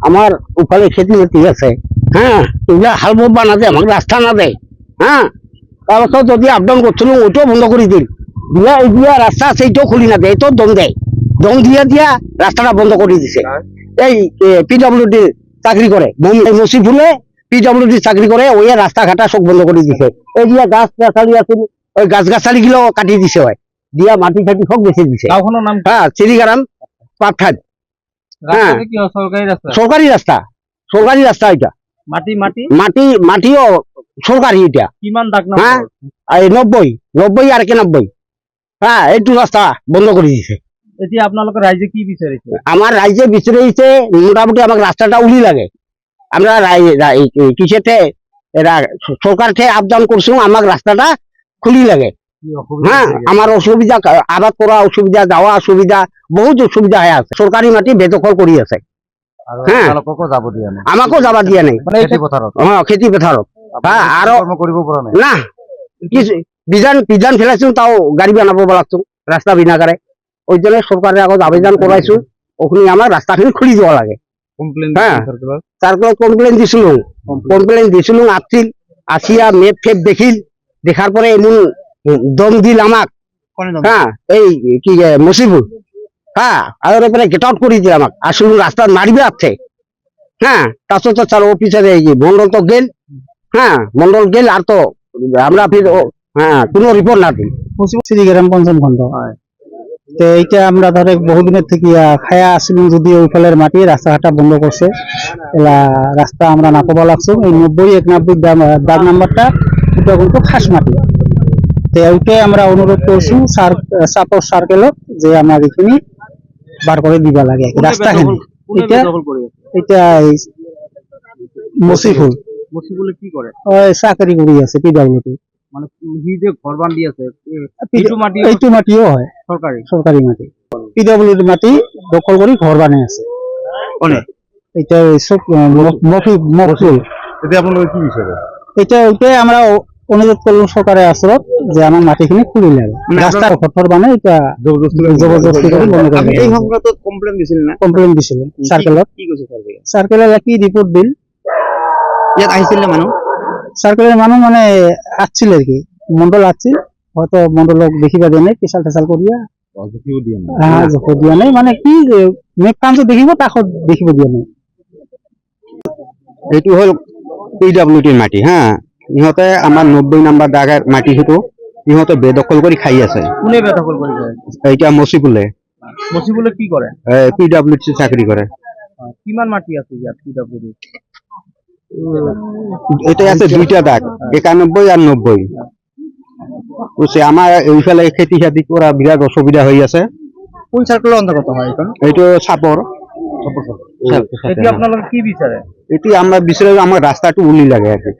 আমার ওখানে খেতে মেতি আছে, হ্যাঁ, এগুলা হাল বোবা না দেয়, আমাকে রাস্তা না দেয়, হ্যাঁ, তারপর যদি আপ ডাউন করছিল ওইটাও বন্ধ করে দিল, দিয়া এই দিয়া রাস্তা আছে এইটাও খুলি না দেয়, এটাও দম দেয়, দম দিয়া রাস্তাটা বন্ধ করে দিছে। এই পিডব্লিউডি চাকরি করে মসিফুলে, পিডব্লিউডি চাকরি করে, ওই রাস্তাঘাটা সব বন্ধ করে দিছে। এই দিয়া গাছ গাছালি আছে, ওই গাছ গাছালি গুলো কাটি দিছে, হয় দিয়া মাটি ফাটি সব বেঁচে দিছে। হ্যাঁ, চিরিগারাম পাঠান, হ্যাঁ, সরকারি রাস্তা, সরকারি রাস্তা এটা, মাটিও সরকারি এটা। হ্যাঁ, 90 আর 90, হ্যাঁ, এইটু রাস্তা বন্ধ করে দিছে। আমার রাজ্যে বিচারিছে মোটামুটি আমাকে রাস্তাটা উলি লাগে, আমরা কিসেতে এরা সরকার থেকে আপ ডাউন করছি, আমাকে রাস্তাটা খুলি লাগে। হ্যাঁ, আমার অসুবিধা, আবাদ করা অসুবিধা, যাওয়া অসুবিধা, বহুত অসুবিধা হয়ে আছে। সরকারি মাটি বেদখল কৰি আছে। হ্যাঁ, আমাকেও যাবা দিয়া নাই, হ্যাঁ, খেতি পথাৰত। হ্যাঁ, আৰু না বিধান ফেলাইছো, তাও গাড়ি বানাব লাগছো রাস্তা বিনা করে, ওই জন্য সরকারের আগত আবেদন করাইছো, ওখানে আমার রাস্তাখিনি খুলি দেওয়া লাগে। হ্যাঁ, সার্কেল কমপ্লেন দিছিল, আসিয়া মেপ ফেপ দেখার পরে এমন দম দিল আমাক। হ্যাঁ, এই কি মসিবুল, হ্যাঁ, আর এরপরে গেট আউট করে দিল আমাক, আসলে রাস্তা মারিবে আছে। হ্যাঁ, তারপর চার অফিসারে মন্ডল তো গেল, হ্যাঁ, মন্ডল গেল, আর তো আমরা ফির হ্যাঁ কোনো রিপোর্ট না দিই। শ্রীগ্রাম পঞ্চম খন্ড, তো এইটা আমরা ধরে বহুদিনের থেকে খায়া আসলাম, যদি ওই ফলের মাটি রাস্তাঘাটটা বন্ধ করছে, এলা রাস্তা আমরা না পাওয়া লাগছে। এই 90-91 দাগ নাম্বারটা ওটা কিন্তু খাস মাটি, তো ওইটাই আমরা অনুরোধ করছি সাপোর্ট সার্কেলক যে আমার এখানে বার করে দিবা লাগে রাস্তাখানি। এটা মসিফুলে কি করে? চাকরি করি আছে পিডব্লিউডি, মানে যে ঘর বান্দি আছে এইটু মাটিও হয় সরকারি মাটি, পিডব্লিউডি মাটি দখল করে ঘর বানিয়ে আছে। এটা এটা ওইটাই আমরা অনুরোধ করলাম সরকারের আসরত যে আমার মাটিখিনি খুলে লাগে, রাস্তার ঘর বানায় এটা জবরদস্তি করে বন্ধ করে। এই সংক্রান্ত কমপ্লেন দিছিল সার্কেলের কি রিপোর্ট দিল, ইয়াত আহিছিল না মানুষ, সার্কেলের মানুষ মানে আসছিল আর কি, মন্ডল আসছিল, হয়তো মন্ডলক দেখিবা দিয়ে নাই, পেশাল টেশাল করিয়া দিয়া নাই, মানে কি মেঘ কাঞ্চ দেখিব তাক দেখিব দিয়া নাই। এইটো হল পিডব্লিউডিৰ মাটি। হ্যাঁ, ইহঁতে আমাৰ 90 নাম্বাৰ দাগৰ মাটি, সেইটো ইহঁতে বেদখল কৰি খাই আছে। কোনে বেদখল কৰিছে? এইটা মসিফুলে কি কৰে? পিডব্লিউডি চাকৰি কৰে। কিমান মাটি আছে ইয়াত পিডব্লিউডি? এটা আছে দুইটা দাগ, 91 আর 90। বুঝছে, আমার এইফালে খেতি খাতি করা বিরাট অসুবিধা হয়ে আছে। কোন সার্কেলের অন্তর্গত হয় এখন? এইটো চাপর। এটি আপনারা কি বিচারে? এটি আমরা বিচারে আমার রাস্তাটা উলি লাগে আর কি।